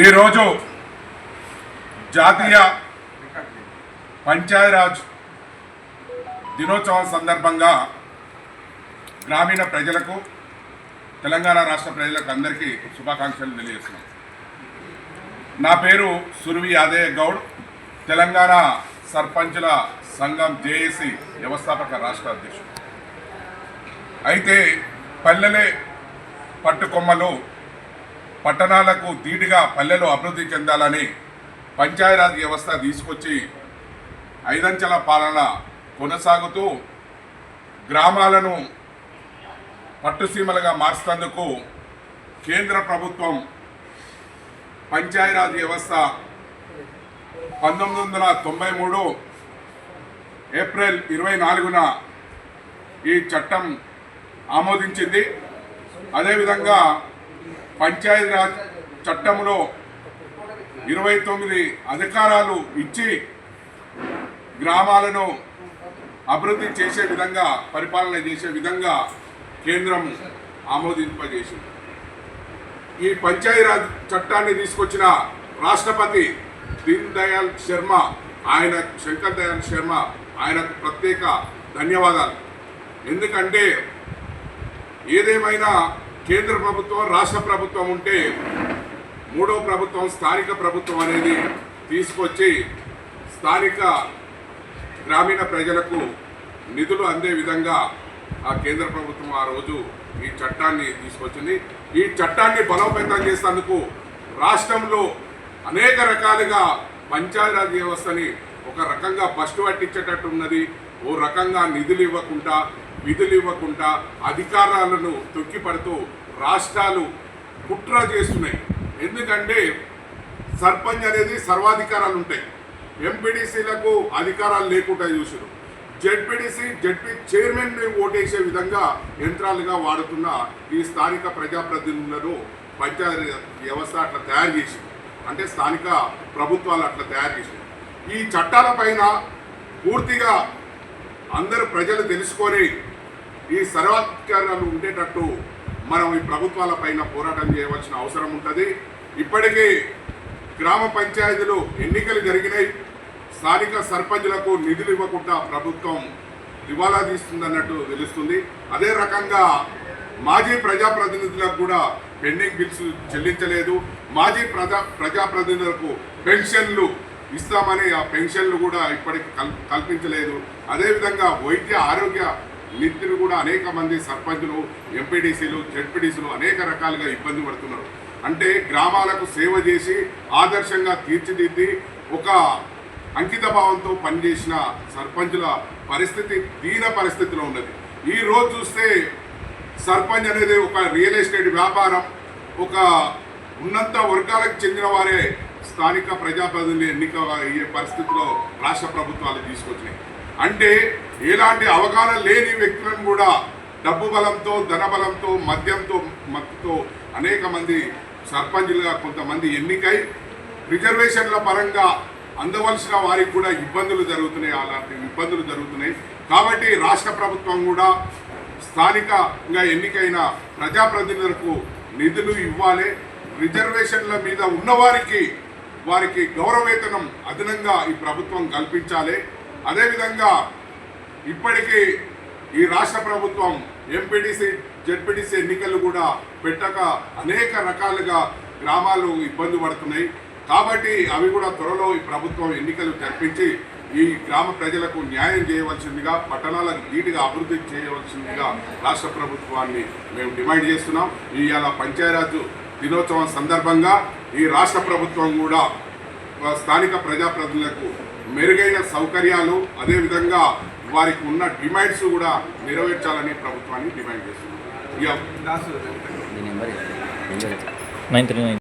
ఈరోజు జాతీయ పంచాయరాజ్ దినోత్సవం సందర్భంగా గ్రామీణ ప్రజలకు తెలంగాణ రాష్ట్ర ప్రజలకు అందరికీ శుభాకాంక్షలు తెలియజేస్తున్నాం. నా పేరు సురవి యాదయ్య గౌడ్, తెలంగాణ సర్పంచుల సంఘం జేఏసీ వ్యవస్థాపక రాష్ట్ర అధ్యక్షుడు. అయితే పల్లెలే పట్టుకొమ్మలు, పట్టణాలకు ధీటుగా పల్లెలు అభివృద్ధి చెందాలని పంచాయరాజ్ వ్యవస్థ తీసుకొచ్చి 5 అంచెల పాలన కొనసాగుతూ గ్రామాలను పట్టుసీమలుగా మార్చేందుకు కేంద్ర ప్రభుత్వం పంచాయరాజ్ వ్యవస్థ 1993 ఏప్రిల్ 24న ఈ చట్టం ఆమోదించింది. అదేవిధంగా పంచాయతీరాజ్ చట్టంలో 29 అధికారాలు ఇచ్చి గ్రామాలను అభివృద్ధి చేసే విధంగా, పరిపాలన చేసే విధంగా కేంద్రం ఆమోదింపజేసింది. ఈ పంచాయతీరాజ్ చట్టాన్ని తీసుకొచ్చిన రాష్ట్రపతి శంకర్ దయాళ్ శర్మ ఆయనకు ప్రత్యేక ధన్యవాదాలు. ఎందుకంటే ఏదేమైనా కేంద్ర ప్రభుత్వం, రాష్ట్ర ప్రభుత్వం ఉంటే మూడో ప్రభుత్వం స్థానిక ప్రభుత్వం అనేది తీసుకొచ్చి స్థానిక గ్రామీణ ప్రజలకు నిధులు అందే విధంగా ఆ కేంద్ర ప్రభుత్వం ఆ రోజు ఈ చట్టాన్ని తీసుకొచ్చింది. ఈ చట్టాన్ని బలోపేతం చేసేందుకు రాష్ట్రంలో అనేక రకాలుగా పంచాయతీరాజ్ వ్యవస్థని ఒక రకంగా బస్టు పట్టించేటట్టు ఉన్నది. ఓ రకంగా నిధులు ఇవ్వకుండా, విధులు ఇవ్వకుండా, అధికారాలను తొక్కిపడుతూ రాష్ట్రాలు కుట్ర చేస్తున్నాయి. ఎందుకంటే సర్పంచ్ అనేది సర్వాధికారాలు ఉంటాయి. ఎంపీడీసీలకు అధికారాలు లేకుండా చూసారు. జెడ్పీ చైర్మన్ని ఓటేసే విధంగా యంత్రాలుగా వాడుతున్న ఈ స్థానిక ప్రజాప్రతినిధులను పంచాయతీ వ్యవస్థ అట్లా తయారు చేసింది. అంటే స్థానిక ప్రభుత్వాలు అట్లా తయారు చేసింది. ఈ చట్టాలపైన పూర్తిగా అందరూ ప్రజలు తెలుసుకొని ఈ సర్వాధికారాలు ఉండేటట్టు మనం ఈ ప్రభుత్వాల పైన పోరాటం చేయవలసిన అవసరం ఉంటుంది. ఇప్పటికీ గ్రామ పంచాయతీలు ఎన్నికలు జరిగినాయి. స్థానిక సర్పంచులకు నిధులు ఇవ్వకుండా ప్రభుత్వం దివాలా తీస్తుందన్నట్టు తెలుస్తుంది. అదే రకంగా మాజీ ప్రజాప్రతినిధులకు కూడా పెండింగ్ బిల్స్ చెల్లించలేదు. మాజీ ప్రజాప్రతినిధులకు పెన్షన్లు ఇస్తామని ఆ పెన్షన్లు కూడా ఇప్పటికి కల్పించలేదు. అదేవిధంగా వైద్య ఆరోగ్య నిధులు కూడా అనేక మంది సర్పంచులు, ఎంపీడీసీలు, జెడ్పీడీసీలు అనేక రకాలుగా ఇబ్బంది పడుతున్నారు. అంటే గ్రామాలకు సేవ చేసి ఆదర్శంగా తీర్చిదిద్ది ఒక అంకిత భావంతో పనిచేసిన సర్పంచుల పరిస్థితి దీన పరిస్థితిలో ఉన్నది. ఈ రోజు చూస్తే సర్పంచ్ అనేది ఒక రియల్ ఎస్టేట్ వ్యాపారం, ఒక ఉన్నత వర్గాలకు చెందిన వారే స్థానిక ప్రజాప్రతినిధులు ఎన్నిక అయ్యే పరిస్థితిలో రాష్ట్ర ప్రభుత్వాలు తీసుకొచ్చినాయి. అంటే ఎలాంటి అవగాహన లేని వ్యక్తులను కూడా డబ్బు బలంతో, ధన బలంతో, మత్తుతో అనేక మంది సర్పంచులుగా కొంతమంది ఎన్నికై రిజర్వేషన్ల పరంగా అందవలసిన వారికి కూడా ఇబ్బందులు జరుగుతున్నాయి. అలాంటి ఇబ్బందులు జరుగుతున్నాయి. కాబట్టి రాష్ట్ర ప్రభుత్వం కూడా స్థానికంగా ఎన్నికైన ప్రజాప్రతినిధులకు నిధులు ఇవ్వాలి. రిజర్వేషన్ల మీద వారికి గౌరవవేతనం అదనంగా ఈ ప్రభుత్వం కల్పించాలి. అదేవిధంగా ఇప్పటికీ ఈ రాష్ట్ర ప్రభుత్వం ఎంపీడీసీ, జెడ్పీడీసీ ఎన్నికలు కూడా పెట్టక అనేక రకాలుగా గ్రామాలు ఇబ్బంది పడుతున్నాయి. కాబట్టి అవి కూడా త్వరలో ఈ ప్రభుత్వం ఎన్నికలు జరిపించి ఈ గ్రామ ప్రజలకు న్యాయం చేయవలసిందిగా, పట్టణాలకు ధీటుగా అభివృద్ధి చేయవలసిందిగా రాష్ట్ర ప్రభుత్వాన్ని మేము డిమాండ్ చేస్తున్నాం. ఇవాళ పంచాయతీరాజ్ దినోత్సవం సందర్భంగా ఈ రాష్ట్ర ప్రభుత్వం కూడా స్థానిక ప్రజాప్రతినిధులకు మెరుగైన సౌకర్యాలు, అదేవిధంగా వారికి ఉన్న డిమాండ్స్ కూడా నెరవేర్చాలని ప్రభుత్వాన్ని డిమాండ్ చేస్తున్నాం.